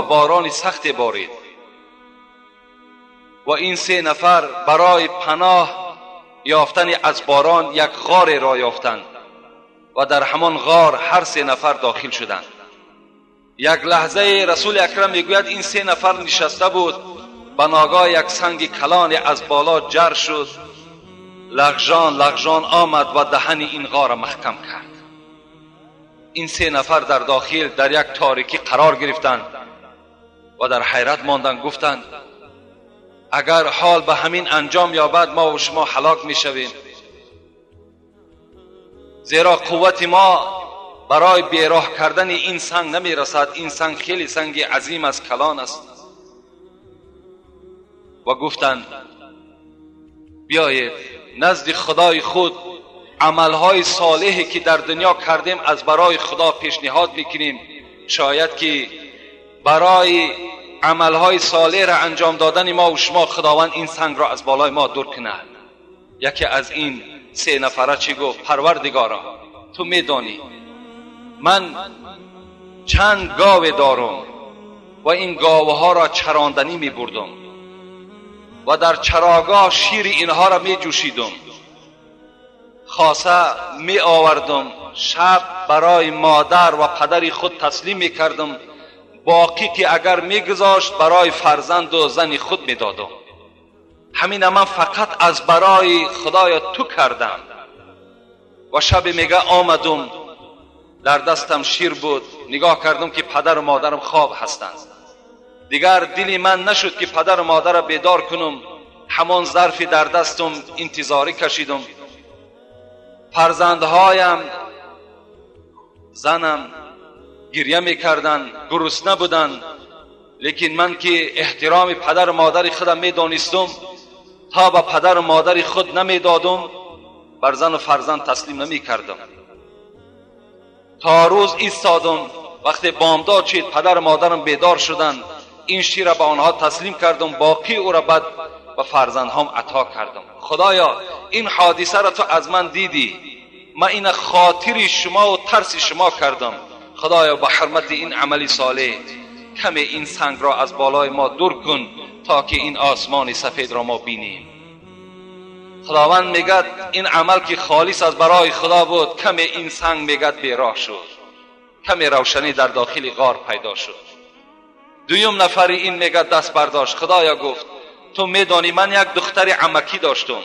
باران سخت بارید و این 3 نفر برای پناه یافتن از باران یک غار را یافتند و در همان غار هر 3 نفر داخل شدند. یک لحظه رسول اکرم میگوید این 3 نفر نشسته بود، به ناگاه یک سنگ کلان از بالا جر شد، لغژان آمد و دهن این غار محکم کرد. این 3 نفر در داخل در یک تاریکی قرار گرفتند و در حیرت ماندند. گفتند اگر حال به همین انجام یابد ما و شما هلاک میشویم، زیرا قوت ما برای بیراه کردن این سنگ نمیرسد. این سنگ خیلی سنگ عظیم است، کلان است. و گفتند بیایید نزد خدای خود عملهای صالحی که در دنیا کردیم از برای خدا پیشنهاد میکنیم، شاید که برای عملهای صالح را انجام دادن ما و شما خداوند این سنگ را از بالای ما دور کند. یکی از این 3 نفره چی گفت؟ پروردگارا تو میدانی من چند گاو دارم و این گاوها را چراندنی می بردم و در چراگاه شیر اینها را می جوشیدم، خاصه می آوردم، شب برای مادر و پدر خود تسلیم می کردم، باقی که اگر می گذاشت برای فرزند و زن خود می دادم. همین من فقط از برای خدای تو کردم. و شب میگه آمدم، در دستم شیر بود، نگاه کردم که پدر و مادرم خواب هستند. دیگر دلی من نشد که پدر و مادر بیدار کنم. همان ظرفی در دستم انتظاری کشیدم. فرزندهایم، زنم گریه میکردند، گرسنه بودند، لیکن من که احترام پدر و مادر خودم میدانستم، تا به پدر و مادر خود نمیدادم، بر زن و فرزند تسلیم نمیکردم. تا روز ایستادم، وقتی بامداد شد پدر و مادرم بیدار شدند، این شیر را به آنها تسلیم کردم، باقی او را بعد به فرزندهام عطا کردم. خدایا این حادثه را تو از من دیدی، من این خاطر شما و ترس شما کردم. خدایا به حرمت این عملی صالح کمی این سنگ را از بالای ما دور کن تا که این آسمان سفید را ما بینیم. خداوند میگد این عمل که خالص از برای خدا بود، کمی این سنگ میگد بیراه شد، کمی روشنی در داخل غار پیدا شد. دویم نفر این میگد دست برداشت. خدایا گفت تو میدانی من یک دختر عمکی داشتم،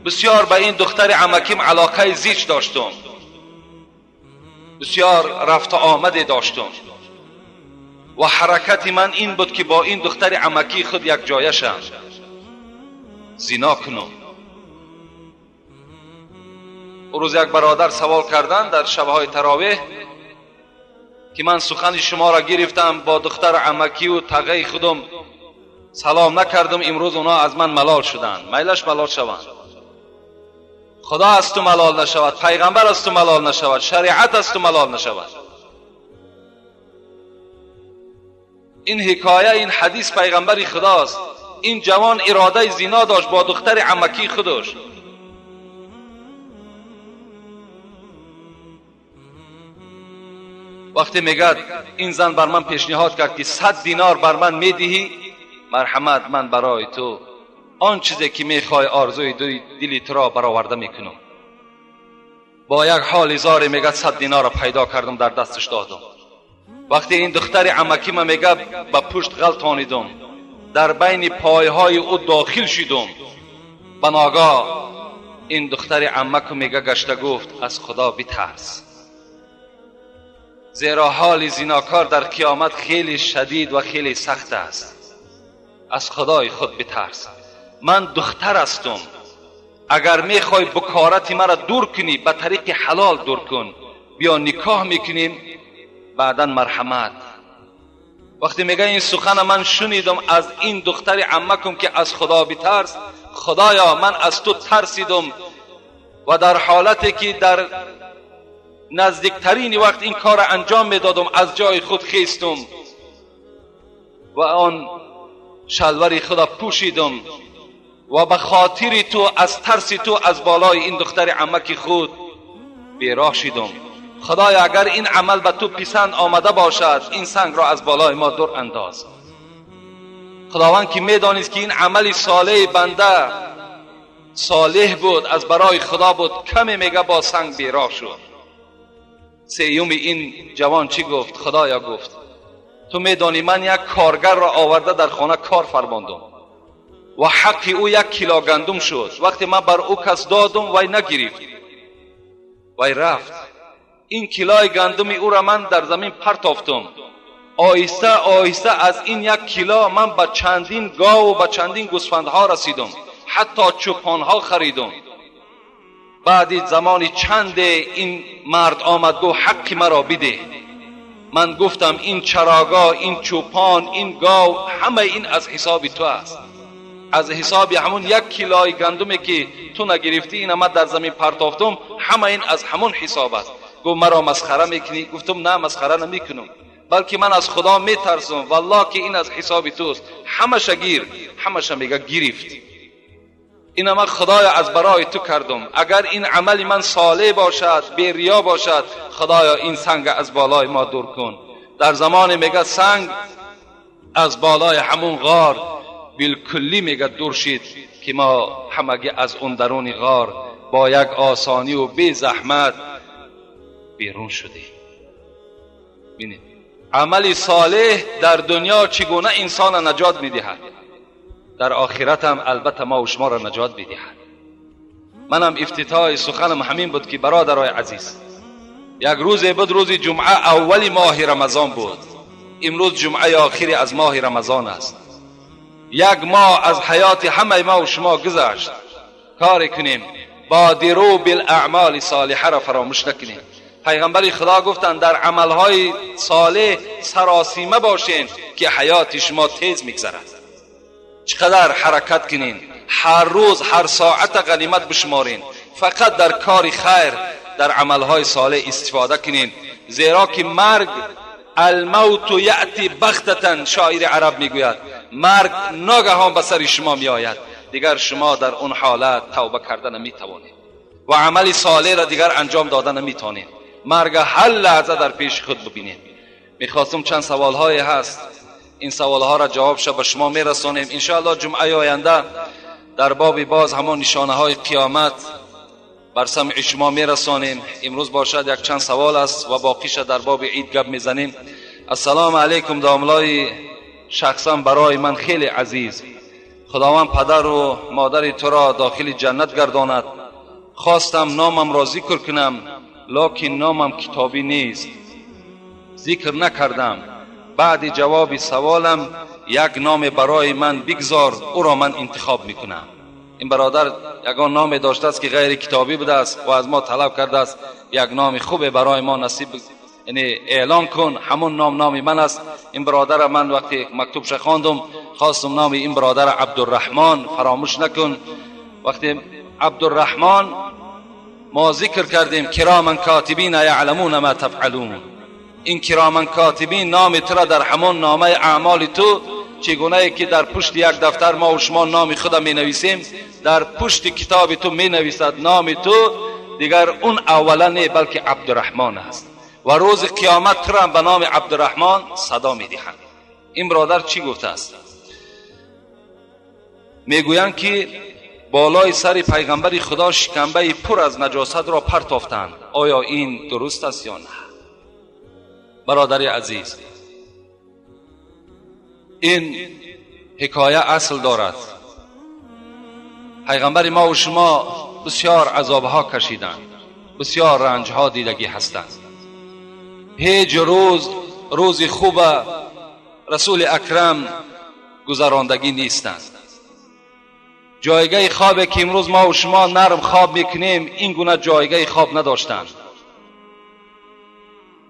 بسیار به این دختر عمکیم علاقه زیج داشتم، بسیار رفت آمد داشتم و حرکت من این بود که با این دختر عمکی خود یک جایه شم، زنا کنم. او روز یک برادر سوال کردند در شبهای تراویح که من سخن شما را گرفتم، با دختر عمکی و تقی خودم سلام نکردم، امروز اونا از من ملال شدند. میلش ملال شوند، خدا از تو ملال نشود، پیغمبر از تو ملال نشود، شریعت از تو ملال نشود. این حکایه، این حدیث پیغمبر خداست. این جوان اراده زنا داشت با دختر عمکی خودش. وقتی میگد این زن بر من پیشنهاد کرد که 100 دینار بر من میدهی، مرحمت من برای تو آن چیزی که میخوای آرزوی دلی تو را برآورده میکنم. با یک حال زاری میگه 100 دینار را پیدا کردم در دستش دادم. وقتی این دختر عمکی من میگه با پشت غلطانیدم، در بین پایهای او داخل شدم، به ناگاه این دختر عمکو میگه گشته گفت از خدا بترس، زیرا حال زناکار در قیامت خیلی شدید و خیلی سخت است. از خدای خود بترس، من دختر هستم، اگر میخوای بکارت مرا دور کنی به طریق حلال دور کن، بیا نکاح میکنیم بعدا مرحمت. وقتی میگه این سخن من شنیدم از این دختر عمکم که از خدا بترس، خدایا من از تو ترسیدم و در حالتی که در نزدیکترین وقت این کار انجام میدادم از جای خود خیستم و آن شلوار خدا پوشیدم و به خاطر تو، از ترس تو، از بالای این دختر عمکی خود بیراه شدم. خدایا اگر این عمل به تو پسند آمده باشد این سنگ را از بالای ما دور انداز. خداوند که میدانست که این عمل صالح بنده صالح بود، از برای خدا بود، کمی میگه با سنگ بیراه شد. سیوم این جوان چی گفت؟ خدایا گفت تو میدانی من یک کارگر را آورده در خانه کار فرماندم و حق او 1 کیلو گندم شد. وقتی من بر او کس دادم وی نگرفت، وی رفت. این کیلوی گندم او را من در زمین پرتافتم. آهسته آهسته از این 1 کیلو من به چندین گاو و به چندین گوسفندها رسیدم، حتی چوپانها خریدم. بعد زمانی چند این مرد آمد گفت حق مرا بده. من گفتم این چراگاه، این چوپان، این گاو، همه این از حساب تو است، از حساب همون 1 کیلوی گندمی که تو نگرفتی این من در زمین پرتافتم، همه این از همون حساب است. گفت مرا مسخره میکنی؟ گفتم نه مسخره نمیکنم، بلکه من از خدا میترسم، والله که این از حساب توست. همش گیر، همش میگه گرفت. این من خدایا از برای تو کردم، اگر این عمل من صالح باشد، بی ریا باشد، خدایا این سنگ از بالای ما دور کن. در زمان میگه سنگ از بالای همون غار بالکلی میگه دور شد که ما همگی از اون درون غار با یک آسانی و بی زحمت بیرون شدیم. ببینید عمل صالح در دنیا چگونه انسان نجات میدهد، در آخرت هم البته ما و شما را نجات بدهد. منم افتتاح سخنم همین بود که برادرای عزیز، یک روز بود، روز جمعه اول ماه رمضان بود. امروز جمعه آخری از ماه رمضان است. 1 ماه از حیات همه ما و شما گذشت. کار کنیم، بادروا بالاعمال صالحه را فراموش نکنیم. پیغمبر خدا گفتند در عملهای صالح سراسیمه باشین که حیات شما تیز میگذرد. چقدر حرکت کنین، هر روز هر ساعت غنیمت بشمارین، فقط در کار خیر در عملهای صالح استفاده کنین، زیرا که مرگ الموت یأتی بغتة، شاعر عرب میگوید مرگ ناگهان به سر شما میآید، دیگر شما در اون حالت توبه کردن نمیتوانید و عمل صالح را دیگر انجام دادن نمیتوانید. مرگ هر لحظه در پیش خود ببینید. میخواستم چند سوال‌های هست، این سوال‌ها را جوابش به شما میرسونیم ان شاء الله. جمعه آینده در باب باز همان نشانه‌های قیامت بر سمع شما میرسونیم. امروز باشد یک چند سوال است و باقیش در باب عید گپ میزنیم. السلام علیکم داملای شخصا برای من خیلی عزیز، خداوند پدر و مادر تو را داخل جنت گرداند. خواستم نامم را ذکر کنم لکن نامم کتابی نیست، ذکر نکردم. بعد جواب سوالم یک نام برای من بگذار، او را من انتخاب میکنم. این برادر یگان نام داشته است که غیر کتابی بوده است و از ما طلب کرده است یک نام خوب برای ما نصیب یعنی اعلان کن. همون نام من است. این برادر من وقتی مکتوبش خواندم خواستم نام این برادر عبدالرحمن، فراموش نکن. وقتی عبدالرحمن ما ذکر کردیم کراما کاتبین یعلمون ما تفعلون، این کراما کاتبین نام تو را در همون نامه اعمال تو چگونه که در پشت یک دفتر ما و شما نام خود می نویسیم، در پشت کتاب تو می نویسد نام تو، دیگر اون اولا نه بلکه عبدالرحمن است و روز قیامت تو را به نام عبدالرحمن صدا می دهند. این برادر چی گفته است؟ میگویند که بالای سر پیغمبر خدا شکمبه پر از نجاست را پرتافتند. آیا این درست است یا نه؟ برادر عزیز، این حکایه اصل دارد. پیغمبر ما و شما بسیار عذابها کشیدند، بسیار رنجها دیدگی هستند. هیچ روز خوب رسول اکرم گذراندگی نیستند. جایگاه خوابی که امروز ما و شما نرم خواب میکنیم این گونه جایگاه خواب نداشتند.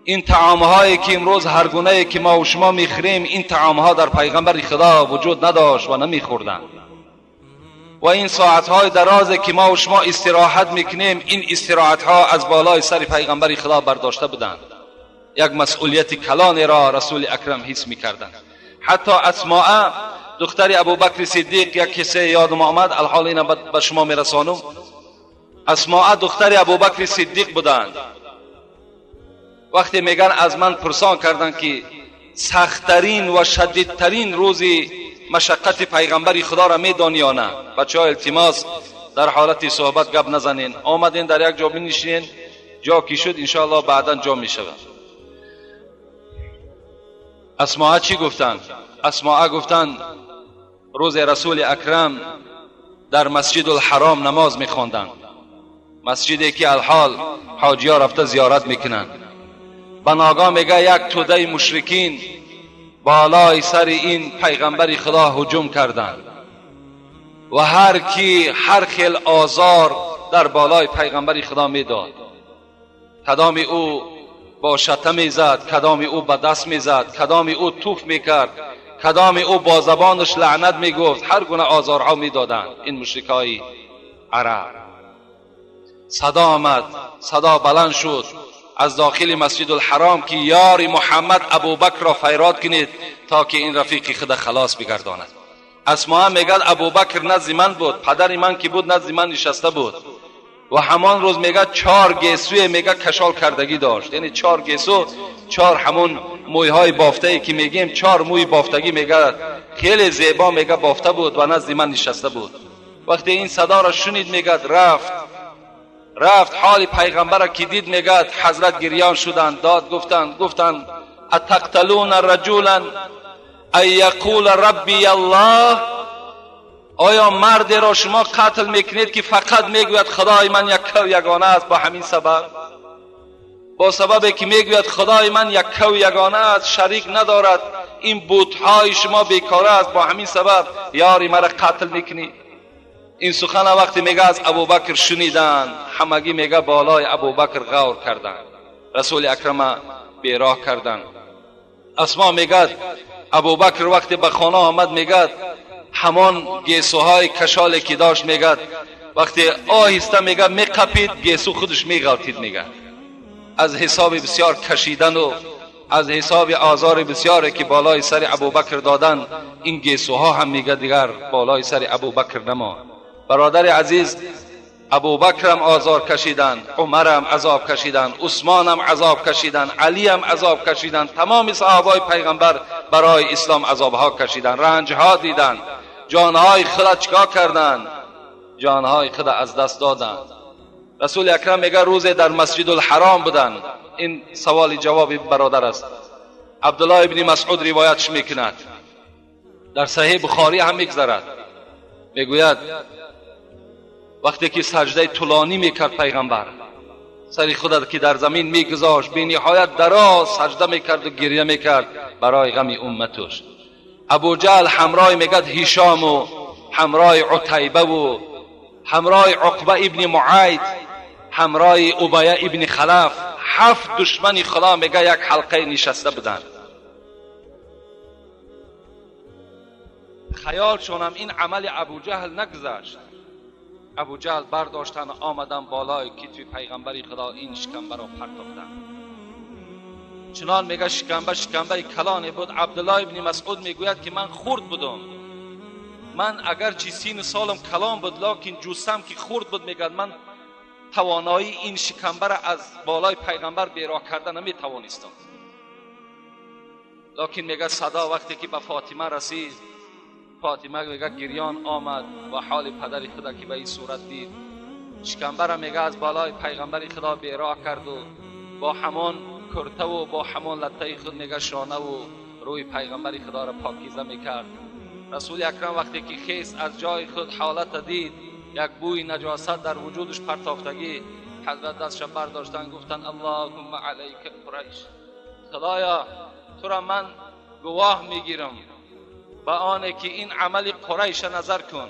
این طعامهایی که امروز هر گونه‌ای که ما و شما میخوریم این طعامها در پیغمبر خدا وجود نداشت و نمیخوردند. و این ساعتهای درازی که ما و شما استراحت میکنیم این استراحتها از بالای سر پیغمبر خدا برداشته بودند. یک مسئولیت کلان را رسول اکرم حس میکردند. حتی اسماء دختر ابوبکر صدیق یک کیسه یادم آمد، الحال اینا به شما میرسانم. اسماء دختر ابوبکر صدیق بودند. وقتی میگن از من پرسان کردند که سختترین و شدیدترین روزی مشقت پیغمبری خدا را میدانی یا نه؟ بچه‌ها التماس در حالت صحبت گپ نزنین، آمدین در یک جا بنشینین، جا کی شد انشاءالله بعدا جا میشود. اسماء چی گفتند؟ اسماء گفتند روز رسول اکرم در مسجد الحرام نماز میخواندند، مسجدی که الحال حاجی ها رفته زیارت میکنند. بناگاه میگه یک توده مشرکین بالای سر این پیغمبر خدا هجوم کردند و هر کی هر خیل آزار در بالای پیغمبر خدا میداد. کدام او با شتم میزد، کدام او با دست میزد، کدام او توف میکرد، کدام او با زبانش لعنت میگفت، هر گونه آزارها میدادند این مشرکای عرب. صدا آمد، صدا بلند شد از داخل مسجد الحرام که یار محمد ابوبکر را فیراد کنید تا که این رفیق خود خلاص بگرداند. اسماء میگد ابوبکر نزد من بود، پدر من که بود نزد من نشسته بود و همان روز میگه 4 گیسوی میگه کشال کردگی داشت، یعنی 4 گیسو، 4 همون مویهای بافته‌ای که میگیم 4 موی بافتگی میگه خیلی زیبا میگه بافته بود و نزد من نشسته بود. وقتی این صدا را شنید میگه رفت حال پیغمبر که دید میگه حضرت گریان شدند، داد گفتند اتقتلون رجلا ان یقول ربی الله، آیا مرد را شما قتل میکنید که فقط میگوید خدای من یک و یگانه است؟ با همین سبب، با سببی که میگوید خدای من یک و یگانه است، شریک ندارد، این بت‌های شما بیکاره است، با همین سبب یاری مرا قتل میکنی؟ این سخن وقتی میگه از ابوبکر شنیدند، همگی میگه بالای ابوبکر غور کردند، رسول اکرم بیراه کردند. اسماء میگه ابوبکر وقتی به خانه آمد میگه همان گیسوهای کشالی که داشت میگه وقتی آهسته میگه میقپید، گیسو خودش میغلطید، میگه از حساب بسیار کشیدن و از حساب آزار بسیاری که بالای سر ابوبکر دادن، این گیسوها هم میگه دیگر بالای سر ابوبکر نماند. برادر عزیز، ابوبکر هم آزار کشیدن، عمر هم عذاب کشیدن، عثمان هم عذاب کشیدن، علی هم عذاب کشیدن، تمام صحابای پیغمبر برای اسلام عذابها کشیدن، رنجها دیدن، جانهای خود چکار کردن؟ جانهای خود از دست دادن. رسول اکرم میگه روز در مسجد الحرام بودن. این سوال جواب برادر است. عبدالله ابن مسعود روایتش میکند، در صحیح بخاری هم میگذرد، میگوید وقتی که سجده طولانی میکرد پیغمبر، سری خود که در زمین میگذاشت، به نهایت دراز سجده میکرد و گریه میکرد برای غم امتش. ابو جهل همراه میگد هشام و همراه عتیبه و همراه عقبه ابن معید، همراه ابی ابن خلف، 7 دشمن خدا میگه یک حلقه نشسته بودند. خیال شونم این عمل ابو جهل نگذشت. ابو جهل برداشتن آمدن بالای کتف پیغمبر خدا، این شکنبه را پرتافتن. چنان میگه شکنبه کلانی بود. عبدالله ابن مسعود میگوید که من خرد بودم، من اگر چی سین سالم کلان بود لکن جسم که خرد بود، میگه من توانایی این شکنبه را از بالای پیغمبر بیراه کردن نمیتوانستم. لکن میگه صدا وقتی که به فاطمه رسید، فاطمه میگه گریان آمد و حال پدر خدا که به این صورت دید، شکنبه را میگه از بالای پیغمبر خدا بیراه کرد و با همان کرته و با همان لطه خود میگه شانه و روی پیغمبر خدا را پاکیزه میکرد. رسول اکرم وقتی که خیس از جای خود حالت دید، یک بوی نجاست در وجودش پرتافتگی، حضرت دستش برداشتن گفتن اللهم علیک قریش، خدایا تو را من گواه میگیرم با آنه که این عمل قریش نظر کن،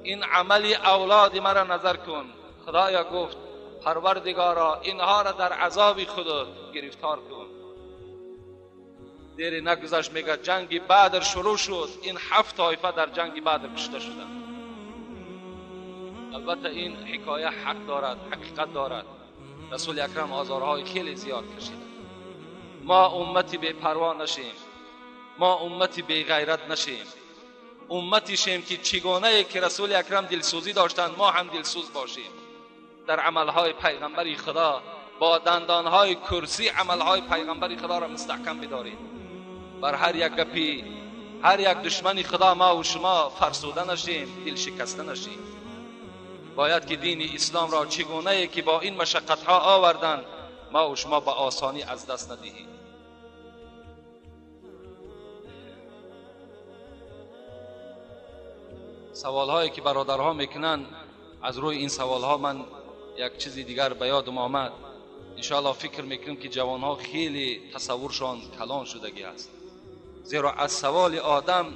این عمل اولاد مرا نظر کن. خدایا گفت پروردگارا اینها را در عذاب خودت گرفتار کن. دیری نگذشت میگه جنگ بدر شروع شد، این 7 طایفه در جنگ بدر کشته شدند. البته این حکایه حق دارد، حقیقت دارد. رسول اکرم آزارهای خیلی زیاد کشیدند. ما امتی بی پروا نشیم، ما امتی بی غیرت نشیم، امتی شیم که چگونه که رسول اکرم دلسوزی داشتند ما هم دلسوز باشیم. در عملهای پیغمبری خدا، با دندانهای کرسی عملهای پیغمبری خدا را مستحکم بدارید. بر هر یک گپی هر یک دشمنی خدا ما و شما فرسوده نشیم، دل شکسته نشیم. باید که دین اسلام را چگونه که با این مشقت ها آوردن ما و شما با آسانی از دست ندهیم. سوال هایی که برادرها میکنن، از روی این سوال ها من یک چیزی دیگر به یادم آمد. انشاءالله فکر میکنم که جوان ها خیلی تصورشان کلان شدگی است، زیرا از سوال آدم